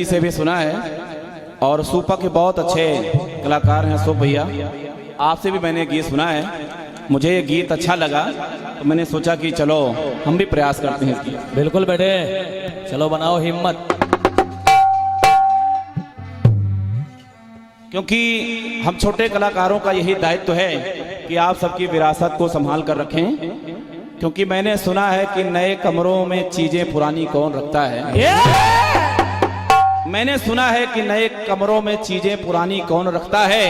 जी से भी सुना है और सूपा के बहुत अच्छे कलाकार हैं अशोक भैया, आपसे भी मैंने गीत सुना है। मुझे ये गीत अच्छा लगा तो मैंने सोचा कि चलो हम भी प्रयास करते हैं इसकी। बिल्कुल बेटे, चलो बनाओ हिम्मत। क्योंकि हम छोटे कलाकारों का यही दायित्व है कि आप सबकी विरासत को संभाल कर रखें। क्योंकि मैंने सुना है कि नए कमरों में चीजें पुरानी कौन रखता है। मैंने सुना है कि नए कमरों में चीजें पुरानी कौन रखता है,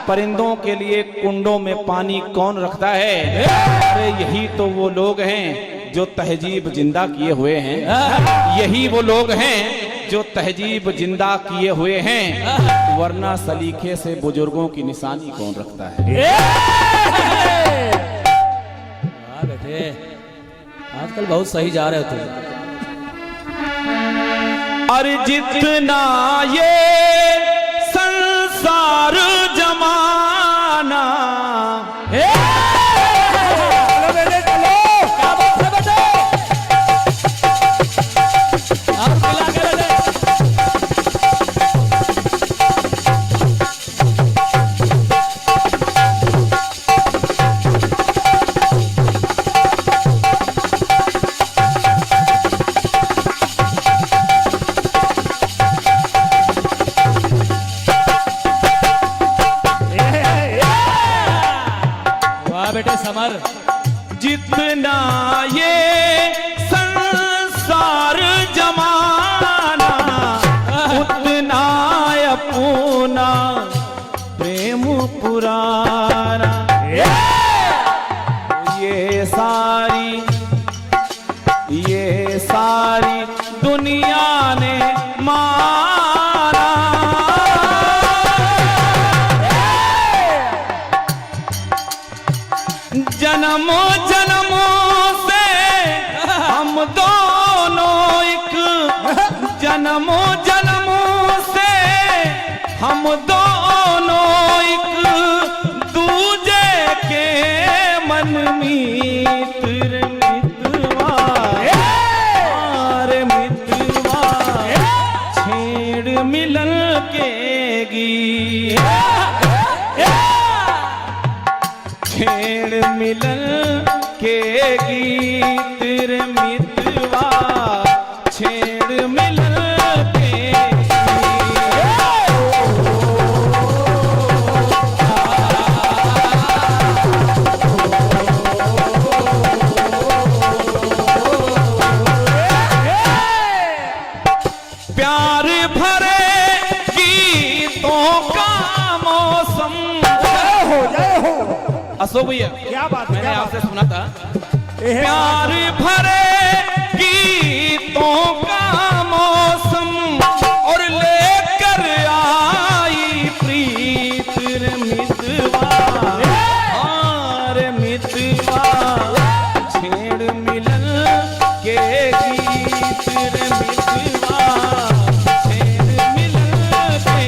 परिंदों के लिए कुंडों में पानी कौन रखता है। अरे यही तो वो लोग हैं जो तहजीब जिंदा किए हुए हैं, यही वो लोग हैं जो तहजीब जिंदा किए हुए हैं, वरना सलीखे से बुजुर्गों की निशानी कौन रखता है। बेटे आजकल बहुत सही जा रहे हो तुम। और जितना ये संसार जमाना बेटे समर, जितना ये संसार जमाना उतना अपना प्रेम पुराना। ये सारी दुनिया ने माना। जन्मों जन्मों से हम दोनों एक, जन्मों जन्मों से हम दोनों एक दूजे के मन मित्र मितवा। रे मितवा छेड़ मिलन के गीत, छेड़ मिलन के गीत रे मितवा, छेड़ मिलन के प्यार भरे गीतों का मौसम। अशोक भैया क्या बात, मैंने आपसे सुना था, प्यार भरे गीतों का मौसम और लेकर आई प्रीत रे मितवा। रे मितवा छेड़ मिलन के गीत रे मितवा, छेड़ मिलन के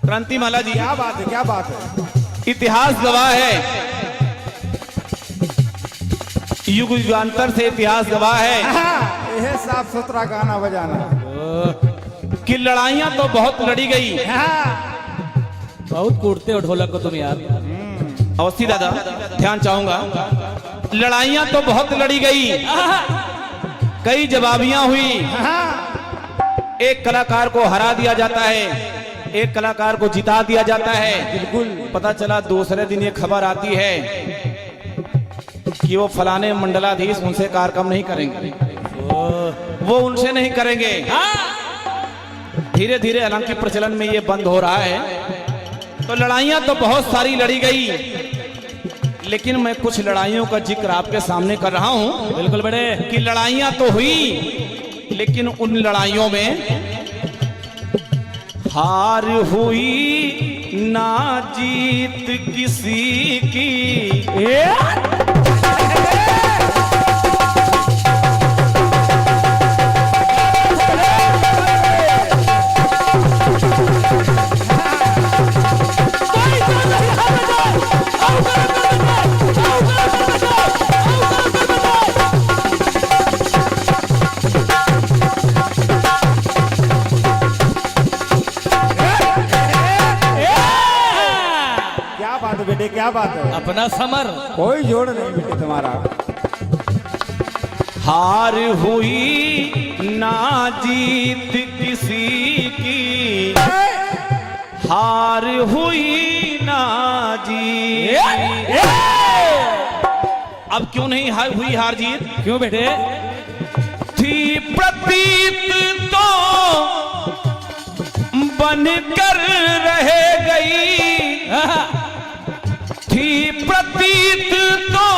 क्रांतिमाला जी। क्या बात है, क्या बात है। इतिहास गवाह है, युग युगांतर से इतिहास गवाह है यह साफ सुथरा गाना बजाना कि लड़ाइयां तो बहुत लड़ी गई। बहुत कूटते हो ढोलक को तुम यार। अवस्थी दादा ध्यान चाहूंगा, लड़ाइयां तो बहुत लड़ी गई, कई जवाबियां हुई, एक कलाकार को हरा दिया जाता है, एक कलाकार को जिता दिया जाता है। बिल्कुल पता चला दूसरे दिन ये खबर आती है कि वो फलाने मंडलाधीश उनसे कार्यक्रम नहीं करेंगे, वो उनसे नहीं करेंगे। धीरे धीरे हालांकि प्रचलन में ये बंद हो रहा है। तो लड़ाइयां तो बहुत सारी लड़ी गई, लेकिन मैं कुछ लड़ाइयों का जिक्र आपके सामने कर रहा हूं। बिल्कुल बड़े कि लड़ाइयां तो हुई, लेकिन उन लड़ाइयों में हार हुई ना जीत किसी की। है बेटे, क्या बात है। अपना समर। कोई जोड़ नहीं बेटे तुम्हारा। हार हुई ना जीत किसी की, हार हुई ना जीत। अब क्यों नहीं हुई हार जीत? क्यों बेटे? थी प्रतीत तो बनकर रह गई, थी प्रतीत तो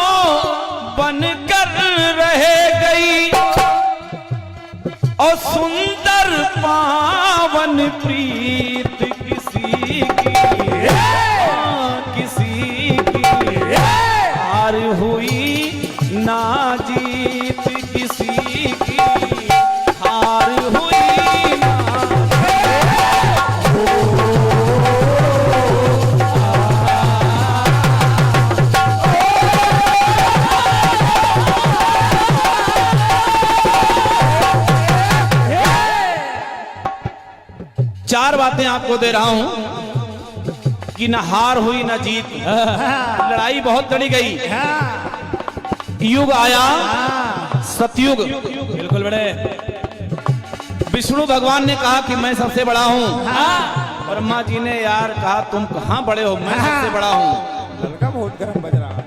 बनकर रह गई, और सुंदर पावन प्रीत किसी की, किसी की। हार हुई ना जीत किसी की, हार हुई ना। चार बातें आपको दे रहा हूं कि न हार हुई न जीत, लड़ाई बहुत लड़ी गई। युग आया सतयुग, बिल्कुल बड़े। विष्णु भगवान ने कहा कि मैं सबसे बड़ा हूं, ब्रह्मा जी ने यार कहा तुम कहां बड़े हो, मैं सबसे बड़ा हूं। लड़का बहुत गर्म बज रहा है।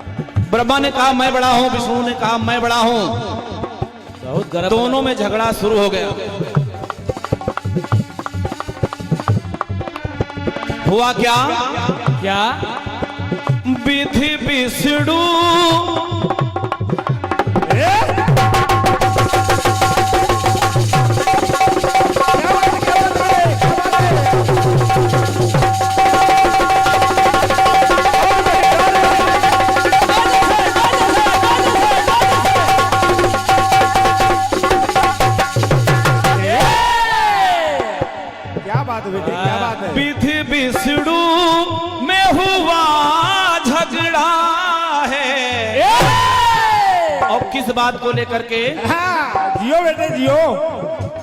ब्रह्मा ने कहा मैं बड़ा हूं, विष्णु ने कहा मैं बड़ा हूं। बहुत गर्म। दोनों में झगड़ा शुरू हो गया। हुआ क्या? क्या? विधि विष्णु क्या बात है बेटे, क्या बात है। विधि विष्णु में हुआ झगड़ा है। और किस बात को लेकर के? हाँ, जियो बेटे जियो।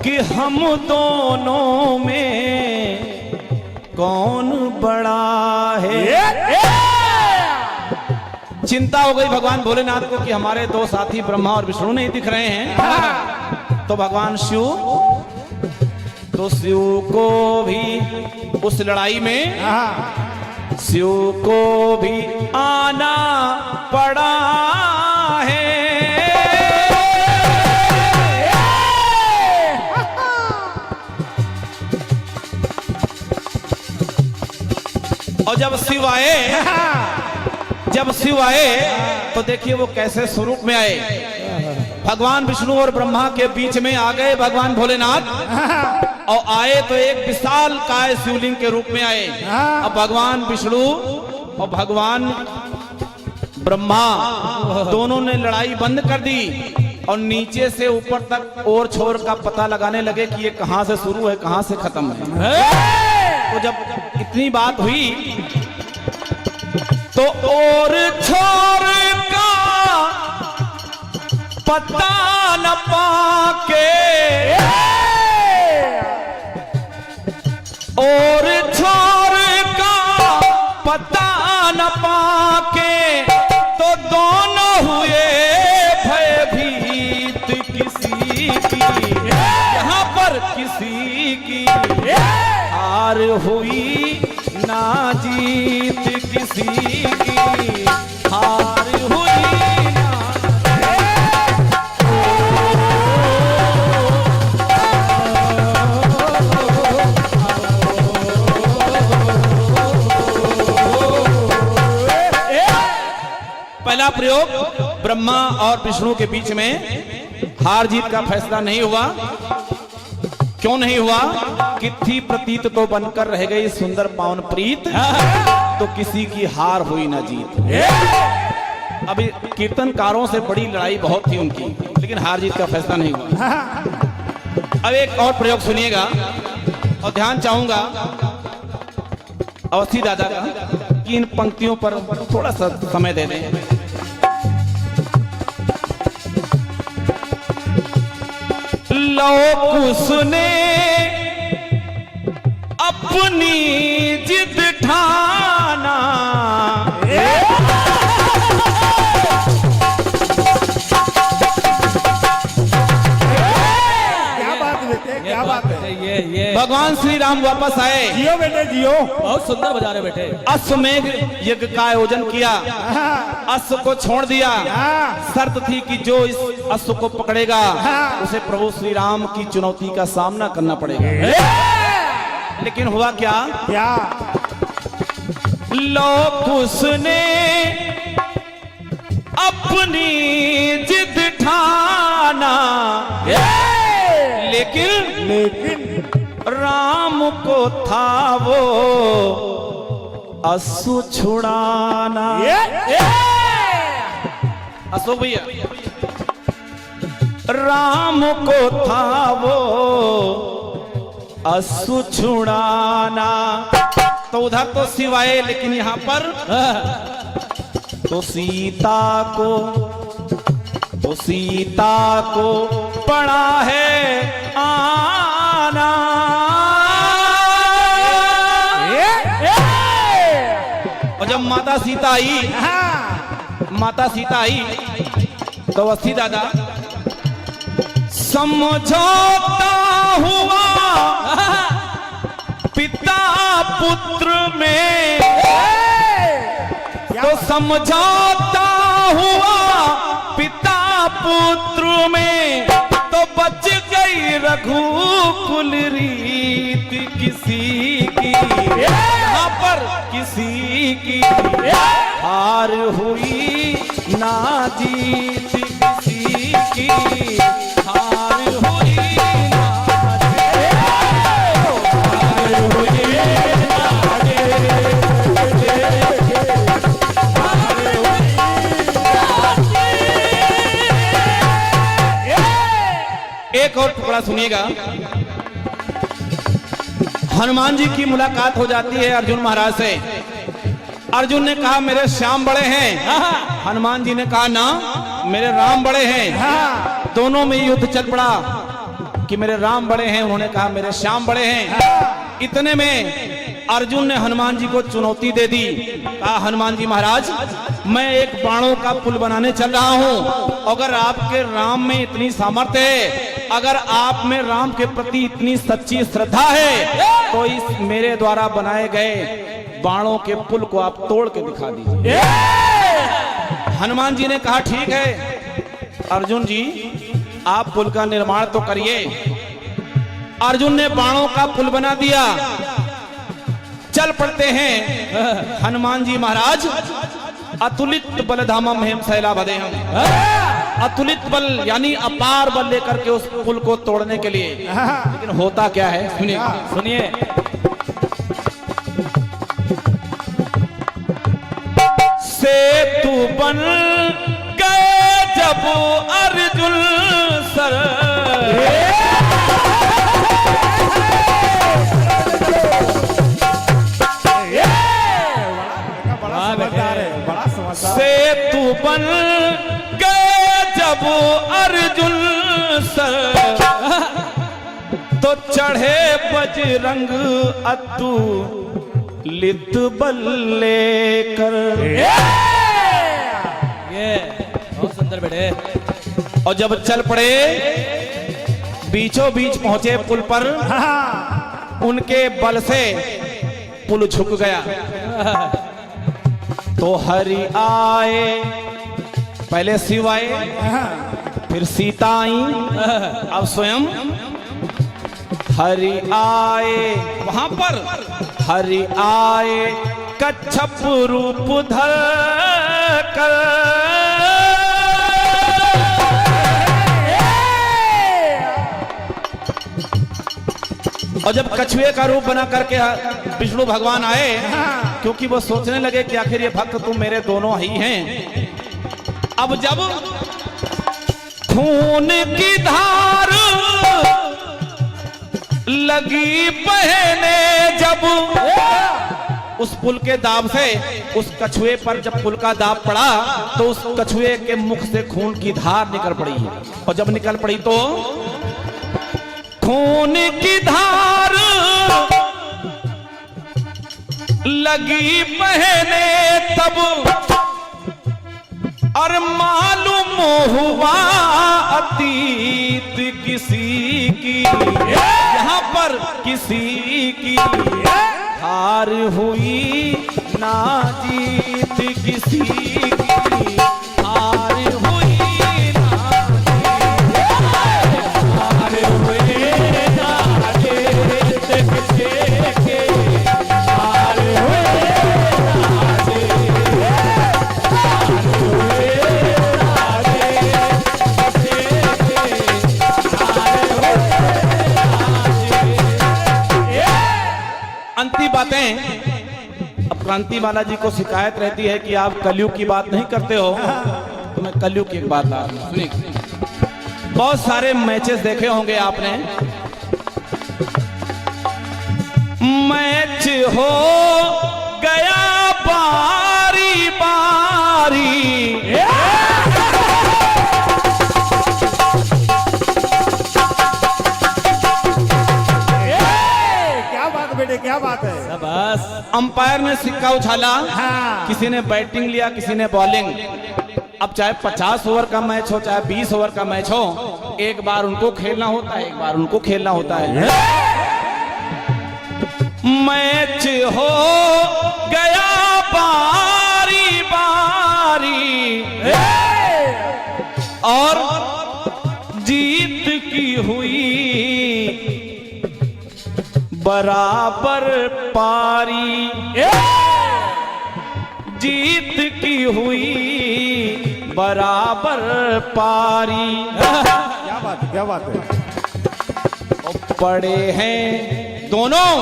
कि हम दोनों में कौन बड़ा है। चिंता हो गई भगवान भोलेनाथ को कि हमारे दो साथी ब्रह्मा और विष्णु नहीं दिख रहे हैं। तो भगवान शिव, तो शिव को भी उस लड़ाई में, शिव को भी आना पड़ा है। और जब शिव आए, जब शिव आए तो देखिए वो कैसे स्वरूप में आए। भगवान विष्णु और ब्रह्मा के बीच में आ गए भगवान भोलेनाथ, और आए तो एक विशाल काय शिवलिंग के रूप में आए। अब भगवान विष्णु और भगवान ब्रह्मा दोनों ने लड़ाई बंद कर दी और नीचे से ऊपर तक और छोर का पता लगाने लगे कि ये कहां से शुरू है कहां से खत्म है। तो जब इतनी बात हुई तो और छोर का पता न पाके, और छोर का पता न पाके, तो दोनों हुए भयभीत किसी की, यहाँ पर किसी की। हार हुई ना जीत किसी की, हार हुई ना। पहला प्रयोग ब्रह्मा और विष्णु के बीच में हार जीत का फैसला नहीं हुआ। क्यों नहीं हुआ? कि थी प्रतीत तो बनकर रह गई सुंदर पावन प्रीत, तो किसी की हार हुई ना जीत। अभी कीर्तनकारों से बड़ी लड़ाई बहुत थी उनकी, लेकिन हार जीत का फैसला नहीं हुआ। अब एक और प्रयोग सुनिएगा और ध्यान चाहूंगा अवस्थी दादा का कि इन पंक्तियों पर थोड़ा सा समय दे दें। लोग उसने अपनी जिद ठाना, भगवान श्री राम वापस आए, जियो बेटे जियो। बहुत सुंदर बजा रहे बेटे। अश्वमेघ यज्ञ का आयोजन किया, अश्व को छोड़ दिया। शर्त थी कि जो इस अश्व को पकड़ेगा उसे प्रभु श्री राम की चुनौती का सामना करना पड़ेगा। लेकिन हुआ क्या? क्या? लोग उसने अपनी जिद ठाना, लेकिन राम को था वो अश्व छुड़ाना। अशोक भैया, राम को था वो अश्व छुड़ाना। तो उधर तो शिव आए, लेकिन यहां पर तो सीता को पड़ा है आना। और जब माता सीता आई तो अवस्थी दादा समझौता हुआ पिता पुत्र में, तो समझौता हुआ पिता पुत्र में, तो बच गई रघुकुल रीत किसी की, यहाँ पर किसी की हार हुई ना जीत, किसी की हार हुई ना एक और टुकड़ा सुनिएगा। हनुमान जी की मुलाकात हो जाती है अर्जुन महाराज से। अर्जुन ने कहा मेरे श्याम बड़े हैं, हनुमान जी ने कहा ना मेरे राम बड़े हैं। दोनों में युद्ध चल पड़ा कि मेरे राम बड़े हैं, उन्होंने कहा मेरे श्याम बड़े हैं। इतने में अर्जुन ने हनुमान जी को चुनौती दे दी। कहा हनुमान जी महाराज, मैं एक बाणों का पुल बनाने चल रहा हूं, अगर आपके राम में इतनी सामर्थ्य है, अगर आप में राम के प्रति इतनी सच्ची श्रद्धा है, तो इस मेरे द्वारा बनाए गए बाणों के पुल को आप तोड़ के दिखा दीजिए। हनुमान जी ने कहा ठीक है अर्जुन जी, आप पुल का निर्माण तो करिए। अर्जुन ने बाणों का पुल बना दिया। चल पड़ते हैं हनुमान जी महाराज। अतुलित बलधामम हेम शैलाभदेहम, अतुलित बल यानी अपार बल लेकर के उस पुल को तोड़ने के लिए। लेकिन होता क्या है सुनिए। सेतु बन गए जब अर्जुन सर, सेतु बन गए जब अर्जुन सर, तो चढ़े बजरंग अतुलित बल लेकर। ये बहुत सुंदर बेटे। और जब चल पड़े, बीचों बीच पहुंचे पुल पर, उनके बल से पुल झुक गया। तो हरि आए, पहले शिव आए, फिर सीता आई, अब स्वयं हरि आए। वहां पर हरि आए कच्छप रूप धर कर, और जब कछुए का रूप बना करके विष्णु भगवान आए, क्योंकि वो सोचने लगे कि आखिर ये भक्त तुम मेरे दोनों ही हैं। अब जब खून की धार लगी बहने, जब उस पुल के दाब से उस कछुए पर जब पुल का दाब पड़ा, तो उस कछुए के मुख से खून की धार निकल पड़ी। और जब निकल पड़ी तो खून की धार लगी बहने, तब और मालूम हुआ अतीत किसी की। यहाँ पर किसी की हार हुई ना जीत किसी की हार हुई ना हार हुई ना जीत किसी की हार हुई ना अंतिम बातें। अब क्रांति बाला जी को शिकायत रहती है कि आप कलयुग की बात नहीं करते हो, तो मैं कलयुग की एक बात ला रहा हूं, सुनिए। बहुत सारे मैचेस देखे होंगे आपने। मैच हो गया बारी बारी, बेटे क्या बात है। शाबाश। अंपायर ने सिक्का उछाला, हाँ। किसी ने बैटिंग लिया, किसी ने बॉलिंग। अब चाहे 50 ओवर का मैच हो, चाहे 20 ओवर का मैच हो, एक बार उनको खेलना होता है, एक बार उनको खेलना होता है। मैच हो गया बारी बारी और जीत की हुई बराबर पारी, जीत की हुई बराबर पारी। क्या बात है, क्या बात है। पड़े हैं दोनों,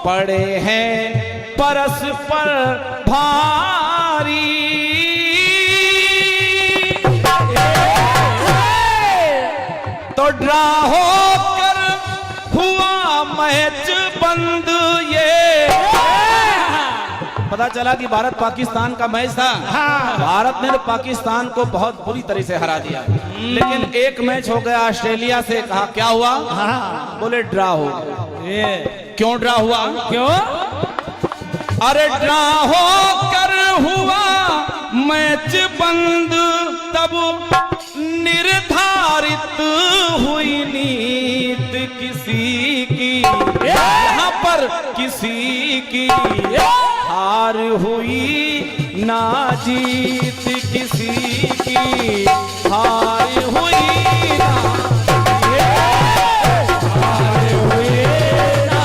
पड़े हैं परस्पर भारी, तो ड्रा होकर हुआ मैच बंद। ये पता चला कि भारत पाकिस्तान का मैच था। भारत ने पाकिस्तान को बहुत बुरी तरह से हरा दिया, लेकिन एक मैच हो गया ऑस्ट्रेलिया से। कहा क्या हुआ? बोले ड्रा हो गया। क्यों ड्रा हुआ? क्यों? अरे ड्रा होकर हुआ मैच बंद, तब निर्धारित हुई नीत किसी की, यहाँ पर किसी की हार हुई ना जीत किसी की हार हुई ना, हार हुई ना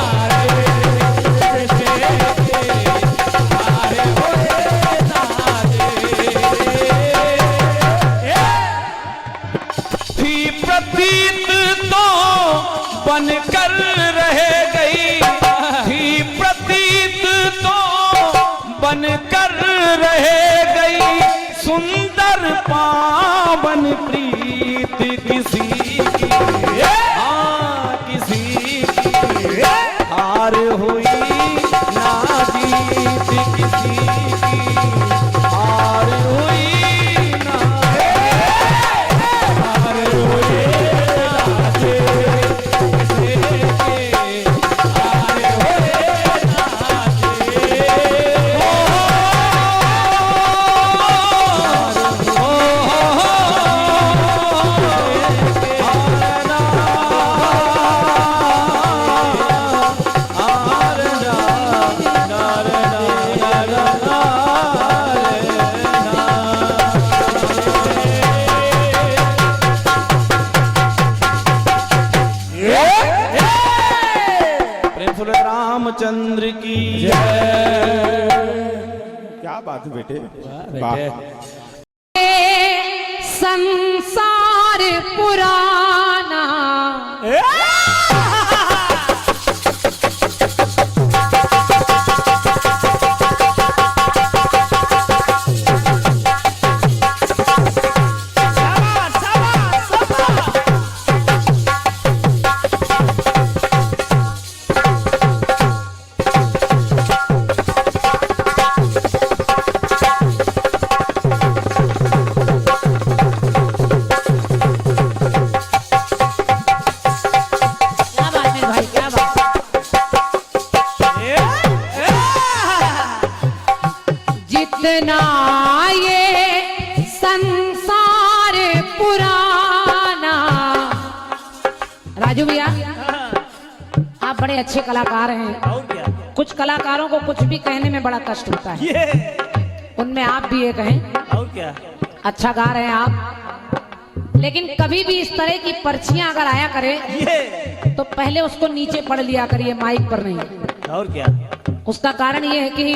थी प्रतीत तो बनकर रह गई, थी प्रतीत तो बनकर रह गई, सुंदर पावन प्रीत किसी की, हाँ किसी की हार हुई ना जीत किसी की हार हुई ना, हार हुई ना जीत किसी की हार हुई ना रामचंद्र की जय। क्या बात है बेटे, बेटे। संसार पुराना जितना ये संसार पुराना। राजू भैया बड़े अच्छे कलाकार हैं। और क्या कुछ कलाकारों को कुछ भी कहने में बड़ा कष्ट होता है, ये उनमें आप भी एक हैं। और क्या अच्छा गा रहे हैं आप, लेकिन कभी भी इस तरह की पर्चियां अगर आया करे ये तो पहले उसको नीचे पढ़ लिया करिए, माइक पर नहीं। और क्या उसका कारण ये है कि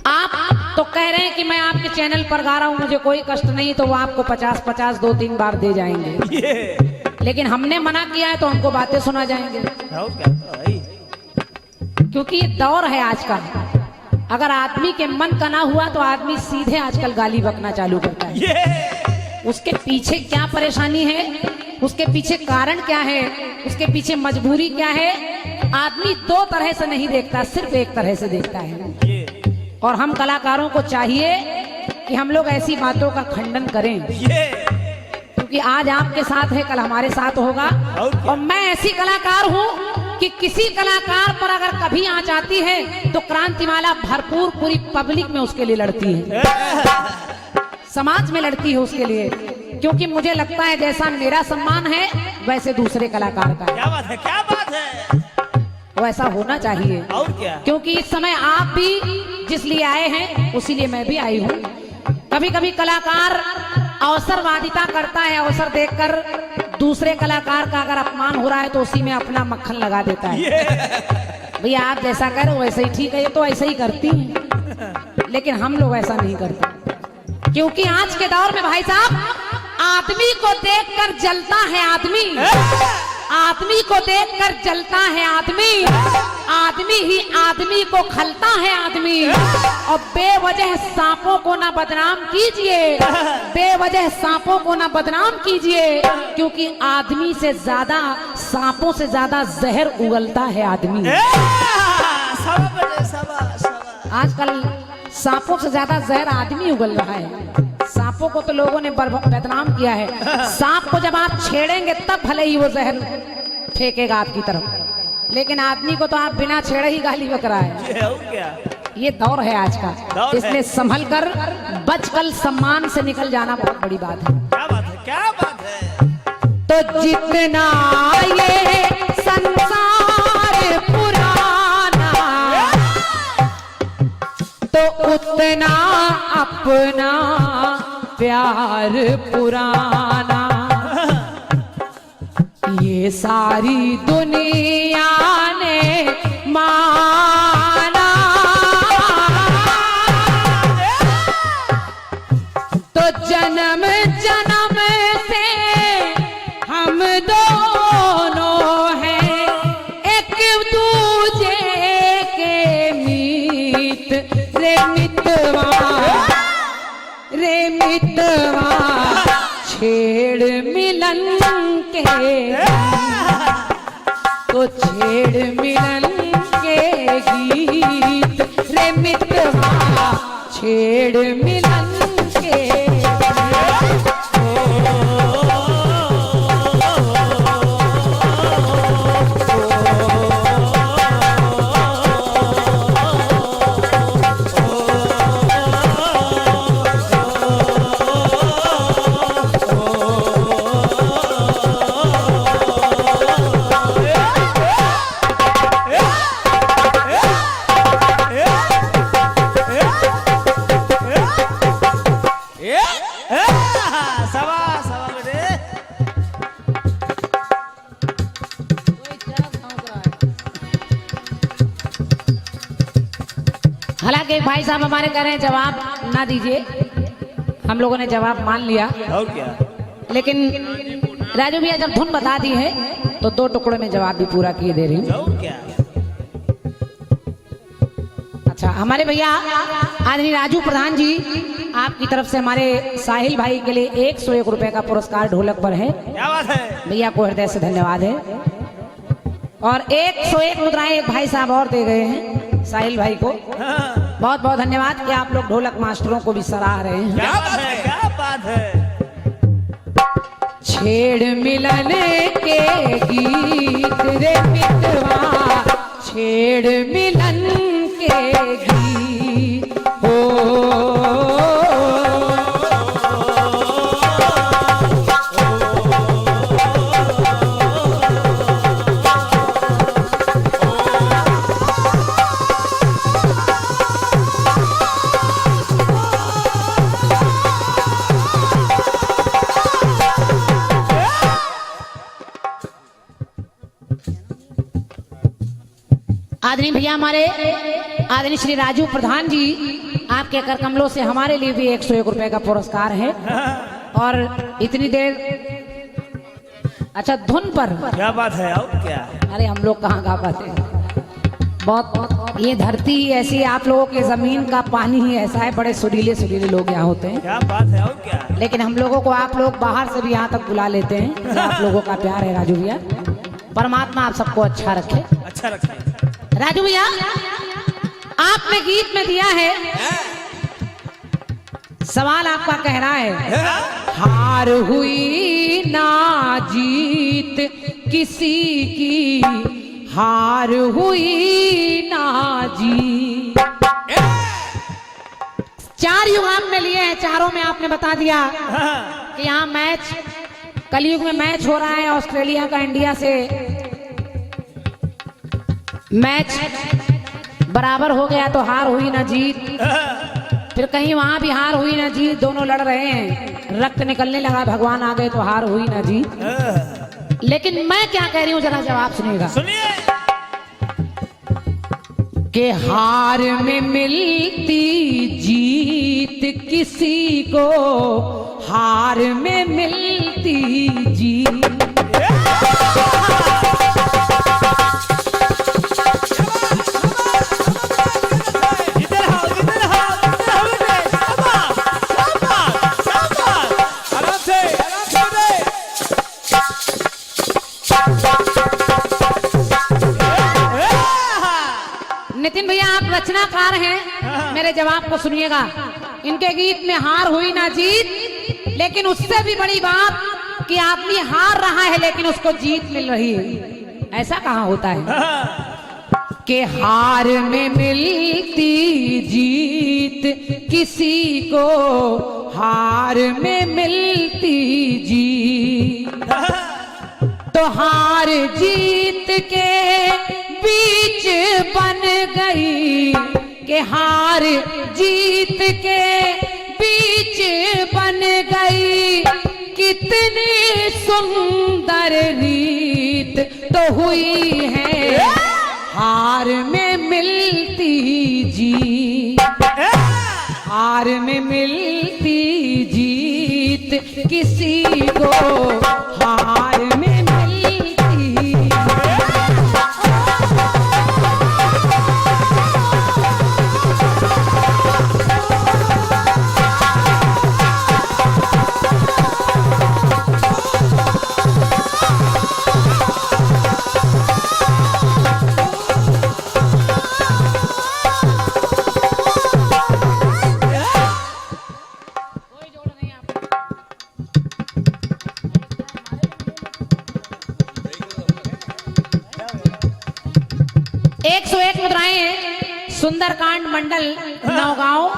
आप तो कह रहे हैं कि मैं आपके चैनल पर गा रहा हूं, मुझे कोई कष्ट नहीं, तो वो आपको 50-50 2-3 बार दे जाएंगे। ये लेकिन हमने मना किया है तो हमको बातें सुना जाएंगे, और क्या तो भाई क्योंकि ये दौर है आज का। अगर आदमी के मन का ना हुआ तो आदमी सीधे आजकल गाली बकना चालू करता है। ये उसके पीछे क्या परेशानी है, उसके पीछे कारण क्या है, उसके पीछे मजबूरी क्या है, आदमी दो तरह से नहीं देखता, सिर्फ एक तरह से देखता है। ये और हम कलाकारों को चाहिए कि हम लोग ऐसी बातों का खंडन करें, ये क्योंकि आज आपके साथ है, कल हमारे साथ होगा। और क्या? और मैं ऐसी कलाकार हूँ कि किसी कलाकार पर अगर कभी आंच आती है तो क्रांतिमाला भरपूर पूरी पब्लिक में उसके लिए लड़ती है, समाज में लड़ती है उसके लिए, क्योंकि मुझे लगता है जैसा मेरा सम्मान है वैसे दूसरे कलाकार का क्या बात है, क्या बात है। वैसा होना चाहिए। और क्या क्योंकि इस समय आप भी जिस लिए आए हैं उसी लिए मैं भी आई हूँ। कभी कभी कलाकार अवसरवादिता करता है, अवसर देखकर दूसरे कलाकार का अगर अपमान हो रहा है तो उसी में अपना मक्खन लगा देता है। भैया आप जैसा करो वैसे ही ठीक है, ये तो ऐसे ही करती हैं, लेकिन हम लोग ऐसा नहीं करते, क्योंकि आज के दौर में भाई साहब आदमी को देखकर जलता है आदमी, आदमी को देखकर जलता है आदमी, आदमी ही आदमी को खलता है आदमी। और बेवजह सांपों को ना बदनाम कीजिए, बेवजह सांपों को ना बदनाम कीजिए, क्योंकि आदमी से ज्यादा, सांपों से ज्यादा जहर उगलता है आदमी। आजकल सांपों से ज्यादा जहर आदमी उगल रहा है। सांपों को तो लोगों ने बदनाम किया है, सांप को जब आप छेड़ेंगे तब भले ही वो जहर फेंकेगा आपकी तरफ, लेकिन आदमी को तो आप बिना छेड़े ही गाली बक रहा है। ये और क्या ये दौर है आज का, दौर इसलिए है। संभल कर बचकर सम्मान से निकल जाना बहुत बड़ी बात है। क्या बात है, क्या बात है। तो जितना ये संसार पुराना तो उतना अपना प्यार पुराना, ये सारी दुनिया ने माना, तो जन्म जन्म से हम दोनों हैं एक दूजे के मीत रे मितवा, रे मितवा छेड़ मिलन के, तो छेड़ मिलन के गीत रे मितवा छेड़ मिलन के। सवा सवा बेटे हालांकि भाई साहब हमारे कह रहे हैं जवाब ना दीजिए, हम लोगों ने जवाब मान लिया, और क्या लेकिन राजू भैया जब धुन बता दी है तो 2 टुकड़ों में जवाब भी पूरा किए दे रही हूँ। और क्या अच्छा हमारे भैया आदरणीय राजू प्रधान जी आपकी तरफ से हमारे साहिल भाई के लिए 101 रुपए का पुरस्कार ढोलक पर है। क्या बात है। भैया को हृदय से धन्यवाद है। और 101 मुद्राएं एक भाई साहब और दे गए हैं साहिल भाई को, हाँ, बहुत बहुत धन्यवाद कि आप लोग ढोलक मास्टरों को भी सराह रहे हैं। क्या बात है, क्या बात है। छेड़ मिलन के गीत रे मितवा छेड़ मिलन के गीत हो, आदरणीय भैया हमारे आदरणीय श्री राजू प्रधान जी आपके कर कमलों से हमारे लिए भी 101 रुपए का पुरस्कार है। और इतनी देर अच्छा धुन पर क्या बात है और क्या? अरे हम लोग कहाँ गा पाते हैं, बहुत ये धरती ही ऐसी है, आप लोगों के जमीन का पानी ही ऐसा है, बड़े सुरीले सुरीले लोग यहाँ होते हैं। क्या बात है और क्या? लेकिन हम लोगों को आप लोग बाहर से भी यहाँ तक बुला लेते हैं, ये आप लोगों का प्यार है राजू भैया। परमात्मा आप सबको अच्छा रखे। अच्छा रखा। राजू भैया आपने गीत में दिया है, सवाल आपका कह रहा है हार हुई ना जीत किसी की, हार हुई ना जीत। 4 युग आपने लिए हैं, चारों में आपने बता दिया कि यहाँ मैच कलयुग में मैच हो रहा है, ऑस्ट्रेलिया का इंडिया से मैच बराबर हो गया तो हार हुई ना जीत, फिर कहीं वहां भी हार हुई ना जीत, दोनों लड़ रहे हैं, रक्त निकलने लगा, भगवान आ गए तो हार हुई ना जीत। लेकिन मैं क्या कह रही हूं जरा जवाब सुनिएगा। सुनिए। कि हार में मिलती जीत किसी को, हार में मिलती जीत। नितिन भैया आप रचनाकार हैं, मेरे जवाब को सुनिएगा। इनके गीत में हार हुई ना जीत, लेकिन उससे भी बड़ी बात कि आदमी हार रहा है लेकिन उसको जीत मिल रही है। ऐसा कहाँ होता है कि हार में मिलती जीत किसी को, हार में मिलती जीत। तो हार जीत के बीच बन गई, कि हार जीत के बीच बन गई, कितनी सुंदर रीत तो हुई है हार में मिलती जीत। हार में मिलती जीत किसी को, हार में मिलती। सुंदरकांड मंडल नौगांव,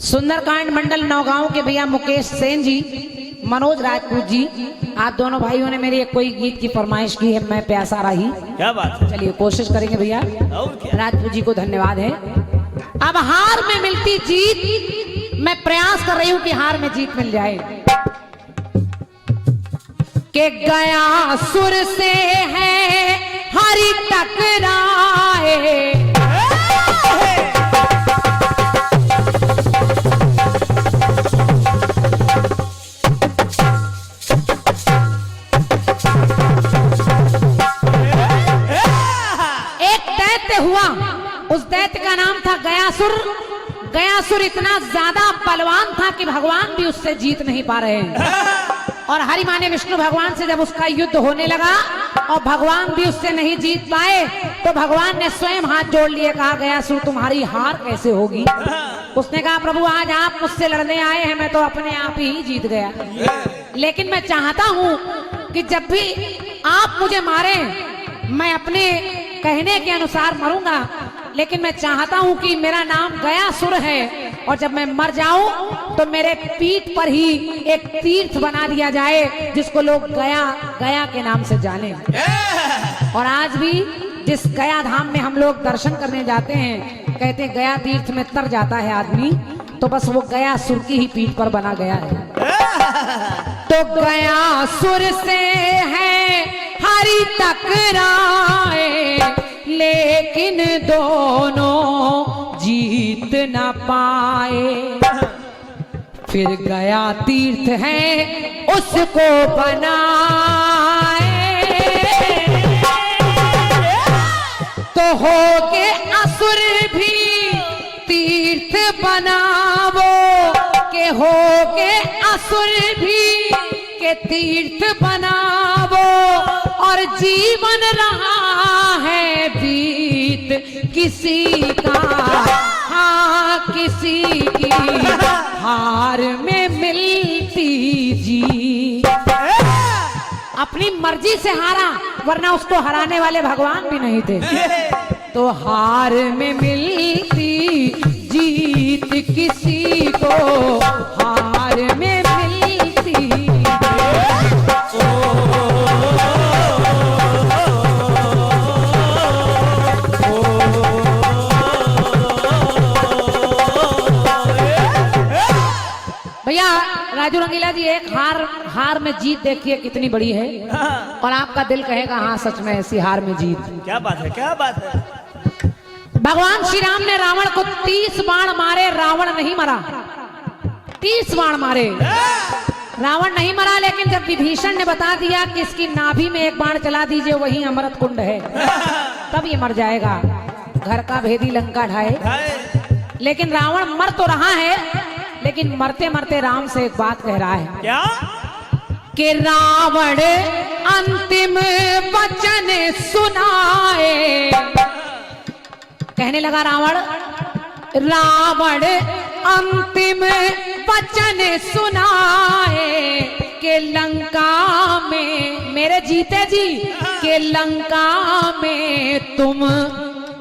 सुंदरकांड मंडल नौगांव के भैया मुकेश सेन जी, मनोज राजपूत जी, आप दोनों भाइयों ने मेरी एक कोई गीत की फरमाइश की है, मैं प्यासा रही। क्या बात है? चलिए कोशिश करेंगे भैया। और क्या? राजपूत जी को धन्यवाद है। अब हार में मिलती जीत, मैं प्रयास कर रही हूं कि हार में जीत मिल जाए। के गया सुर से है हरि टकराए, एक दैत्य हुआ, उस दैत्य का नाम था गयासुर। गयासुर इतना ज्यादा बलवान था कि भगवान भी उससे जीत नहीं पा रहे हैं। और हरि माने विष्णु भगवान से जब उसका युद्ध होने लगा और भगवान भी उससे नहीं जीत पाए, तो भगवान ने स्वयं हाथ जोड़ लिए, कहा गयासुर तुम्हारी हार कैसे होगी। उसने कहा प्रभु आज आप मुझसे लड़ने आए हैं, मैं तो अपने आप ही जीत गया। लेकिन मैं चाहता हूं कि जब भी आप मुझे मारे, मैं अपने कहने के अनुसार मरूंगा, लेकिन मैं चाहता हूं कि मेरा नाम गयासुर है, और जब मैं मर जाऊं तो मेरे पीठ पर ही एक तीर्थ बना दिया जाए जिसको लोग गया गया के नाम से जाने। और आज भी जिस गया धाम में हम लोग दर्शन करने जाते हैं, कहते हैं गया तीर्थ में तर जाता है आदमी, तो बस वो गयासुर की ही पीठ पर बना गया है। तो गयासुर से है हरि टकराए, लेकिन दोनों जीत न पाए। फिर गया तीर्थ है उसको बनाए, तो हो के असुर भी तीर्थ बनावो, के हो के असुर भी के तीर्थ बनावो। और जीवन रहा है बीत किसी का, हाँ किसी की हार में मिलती जीत। अपनी मर्जी से हारा, वरना उसको हराने वाले भगवान भी नहीं थे। तो हार में मिलती जीत किसी को, हार में मिलती। भैया राजू रंगीला जी, एक हार में जीत देखिए कितनी बड़ी है, और आपका दिल कहेगा हाँ सच में ऐसी हार में जीत। क्या बात है, क्या बात है। भगवान श्री राम ने रावण को 30 बाण मारे, रावण नहीं मरा। 30 बाण मारे, रावण नहीं मरा। लेकिन जब विभीषण ने बता दिया कि इसकी नाभि में एक बाण चला दीजिए, वही अमृत कुंड है, तब ये मर जाएगा। घर का भेदी लंका ढाए। लेकिन रावण मर तो रहा है, लेकिन मरते मरते राम से एक बात कह रहा है। क्या? कि रावण अंतिम वचन सुनाए। कहने लगा रावण अंतिम वचन सुनाए, के लंका में मेरे जीते जी, के लंका में तुम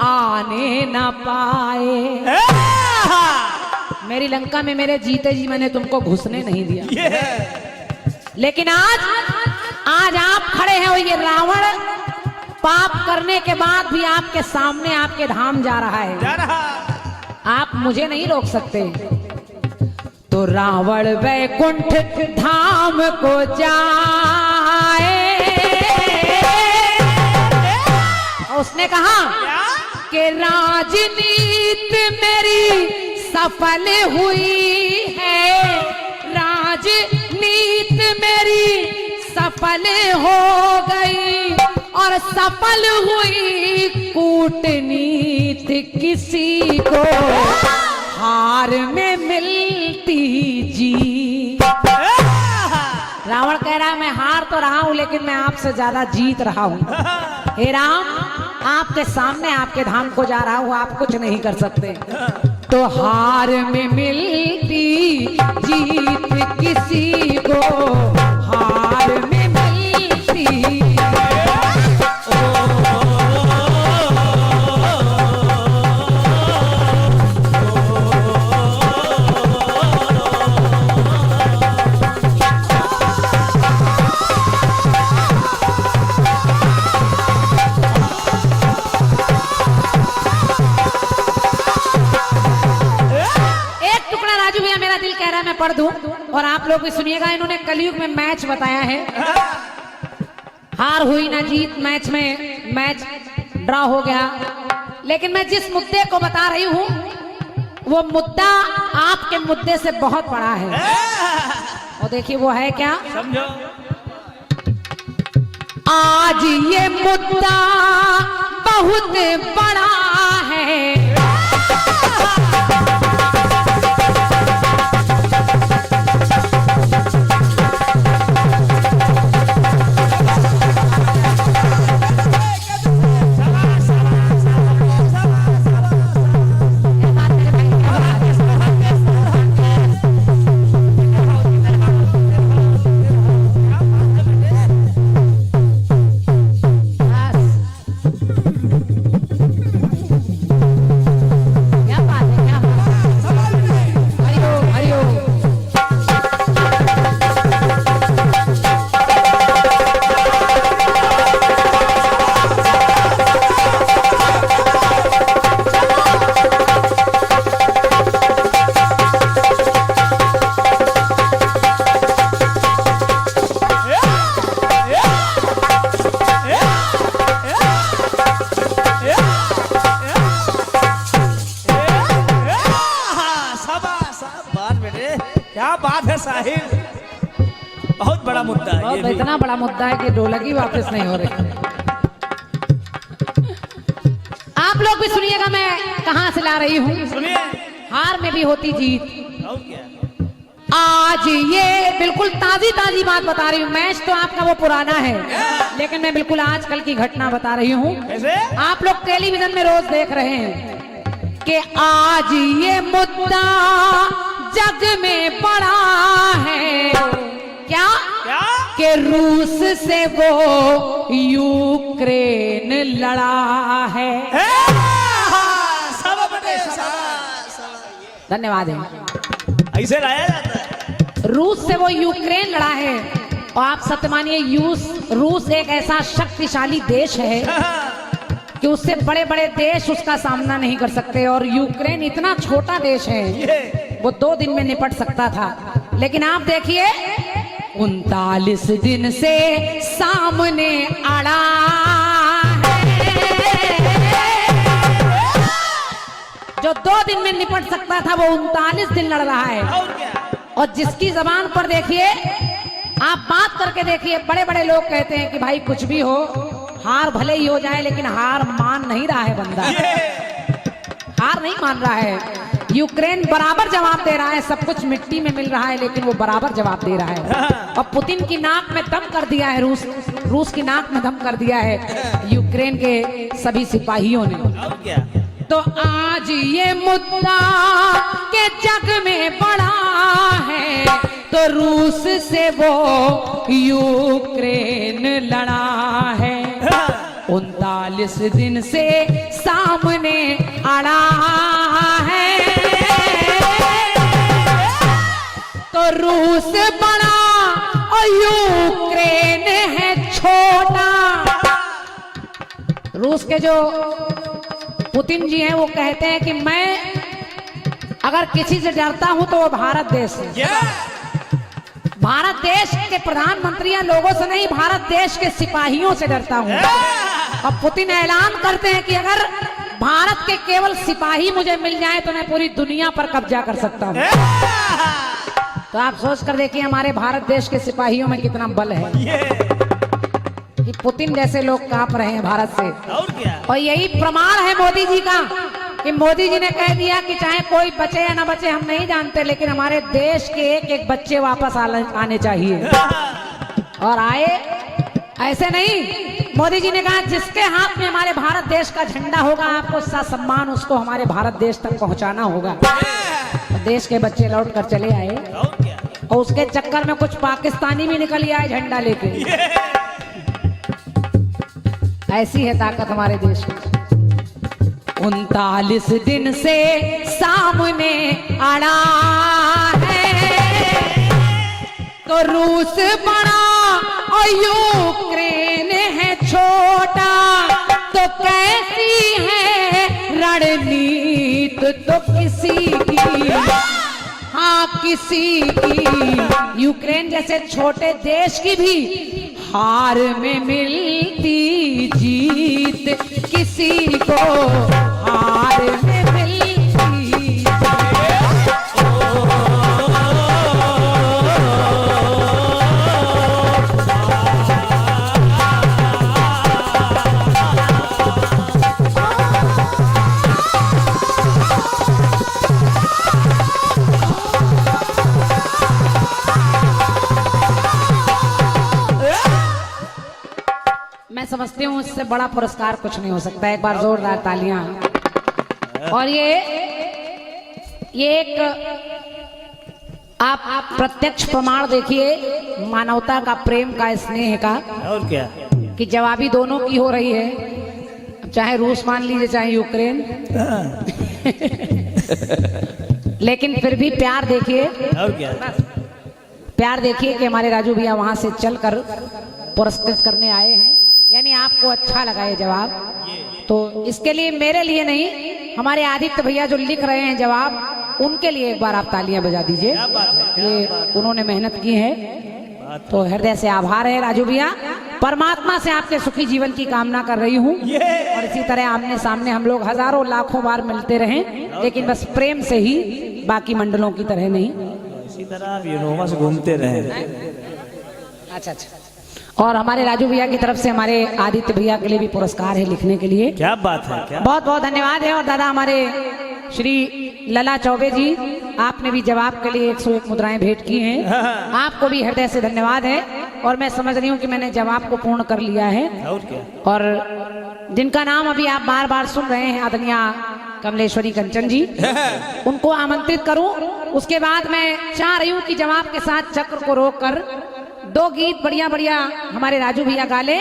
आने न पाए। मेरी लंका में मेरे जीते जी मैंने तुमको घुसने नहीं दिया। लेकिन आज आप खड़े हैं और ये रावण पाप करने के बाद भी आपके सामने आपके धाम जा रहा है। आप मुझे नहीं रोक सकते। तो रावण वैकुंठ धाम को जाए, उसने कहा कि राजनीति मेरी सफल हुई है, राजनीति मेरी सफल हो गई, और सफल हुई कूटनीति किसी को हार में मिलती जीत। रावण कह रहा है मैं हार तो रहा हूं, लेकिन मैं आपसे ज्यादा जीत रहा हूं। हे राम, आपके सामने आपके धाम को जा रहा हूं, आप कुछ नहीं कर सकते। तो हार में मिलती जीत किसी को, हार में मिलती। मैं पढ़ दूं और आप लोग भी सुनिएगा। इन्होंने कलयुग में मैच बताया है, हार हुई ना जीत, मैच में मैच ड्रॉ हो गया। लेकिन मैं जिस मुद्दे को बता रही हूं वो मुद्दा आपके मुद्दे से बहुत बड़ा है। और देखिए वो है क्या, समझो। आज ये मुद्दा बहुत बड़ा है, क्या बात है साहिल, बहुत बड़ा मुद्दा है ये और भी। इतना बड़ा मुद्दा है कि ढोलक ही वापस नहीं हो रही। आप लोग भी सुनिएगा मैं कहां से ला रही हूँ। सुनिए। हार में भी होती जीत। और क्या? आज ये बिल्कुल ताजी ताजी बात बता रही हूँ। मैच तो आपका वो पुराना है, लेकिन मैं बिल्कुल आजकल की घटना बता रही हूँ। कैसे? आप लोग टेलीविजन में रोज देख रहे हैं कि आज ये मुद्दा जग में पड़ा है। क्या? क्या? कि रूस से वो यूक्रेन लड़ा है। सब बटे धन्यवाद है। ऐसे लाया जाता है। रूस से वो यूक्रेन लड़ा है। और आप सत्य मानिए, रूस एक ऐसा शक्तिशाली देश है कि उससे बड़े बड़े देश उसका सामना नहीं कर सकते। और यूक्रेन इतना छोटा देश है, वो 2 दिन में निपट सकता था। लेकिन आप देखिए, 39 दिन से सामने अड़ा है। जो 2 दिन में निपट सकता था, वो 39 दिन लड़ रहा है। और क्या? और जिसकी जबान पर देखिए, आप बात करके देखिए, बड़े बड़े लोग कहते हैं कि भाई कुछ भी हो, हार भले ही हो जाए, लेकिन हार मान नहीं रहा है बंदा। हार नहीं मान रहा है। यूक्रेन बराबर जवाब दे रहा है, सब कुछ मिट्टी में मिल रहा है, लेकिन वो बराबर जवाब दे रहा है। और पुतिन की नाक में दम कर दिया है, रूस की नाक में दम कर दिया है यूक्रेन के सभी सिपाहियों ने। और क्या? तो आज ये मुद्दा के जग में पड़ा है, तो रूस से वो यूक्रेन लड़ा है। 39 दिन से सामने अड़ा है। तो रूस बड़ा और यूक्रेन है छोटा। रूस के जो पुतिन जी हैं, वो कहते हैं कि मैं अगर किसी से डरता हूं तो वो भारत देश से। भारत देश के प्रधानमंत्री या लोगों से नहीं, भारत देश के सिपाहियों से डरता हूं। अब पुतिन ऐलान करते हैं कि अगर भारत के केवल सिपाही मुझे मिल जाए तो मैं पूरी दुनिया पर कब्जा कर सकता हूं। तो आप सोच कर देखिए, हमारे भारत देश के सिपाहियों में कितना बल है कि पुतिन जैसे लोग कांप रहे हैं भारत से। और क्या? और यही प्रमाण है मोदी जी का कि मोदी जी ने कह दिया कि चाहे कोई बचे या ना बचे हम नहीं जानते, लेकिन हमारे देश के एक एक बच्चे वापस आने चाहिए। और आए ऐसे नहीं। मोदी जी ने कहा जिसके हाथ में हमारे भारत देश का झंडा होगा, आपको ससम्मान उसको हमारे भारत देश तक पहुंचाना होगा। तो देश के बच्चे लौट कर चले आए। और क्या? और उसके चक्कर में कुछ पाकिस्तानी भी निकल आए झंडा लेके। ऐसी है ताकत हमारे देश की। 39 दिन से सामने अड़ा है, तो रूस बड़ा और यूक्रेन है छोटा। तो कैसी है रणनीति तो किसी की, हाँ किसी की। यूक्रेन जैसे छोटे देश की भी हार में मिलती जीत, किसी को हार में मिलती। मैं समझती हूँ इससे बड़ा पुरस्कार कुछ नहीं हो सकता। एक बार जोरदार तालियां। और ये एक आप प्रत्यक्ष प्रमाण देखिए मानवता का, प्रेम का, स्नेह का, और क्या? कि जवाबी दोनों की हो रही है। अब चाहे रूस मान लीजिए चाहे यूक्रेन, लेकिन फिर भी प्यार देखिए। और क्या? प्यार देखिए कि हमारे राजू भैया वहां से चलकर पुरस्कृत करने आए हैं। यानी आपको अच्छा लगा ये जवाब। तो इसके लिए मेरे लिए नहीं, हमारे आदित्य भैया जो लिख रहे हैं जवाब, उनके लिए एक बार आप तालियां बजा दीजिए। ये उन्होंने मेहनत की है, तो हृदय से आभार है राजू भैया। परमात्मा से आपके सुखी जीवन की कामना कर रही हूँ। और इसी तरह आमने सामने हम लोग हजारों लाखों बार मिलते रहें, लेकिन बस प्रेम से ही, बाकी मंडलों की तरह नहीं। इसी तरह आप यूनोवा से घूमते रहे। अच्छा अच्छा। और हमारे राजू भैया की तरफ से हमारे आदित्य भैया के लिए भी पुरस्कार है लिखने के लिए। क्या बात है, क्या बहुत बहुत धन्यवाद है। और दादा हमारे श्री लला चौबे जी, आपने भी जवाब के लिए 101 मुद्राएं भेंट की हैं। आपको भी हृदय से धन्यवाद है। और मैं समझ रही हूँ कि मैंने जवाब को पूर्ण कर लिया है। और क्या। और जिनका नाम अभी आप बार बार सुन रहे हैं, आदरणीय कमलेश्वरी कंचन जी, उनको आमंत्रित करूं। उसके बाद मैं चाह रही हूं कि जवाब के साथ चक्र को रोककर 2 गीत बढ़िया बढ़िया हमारे राजू भैया गा ले।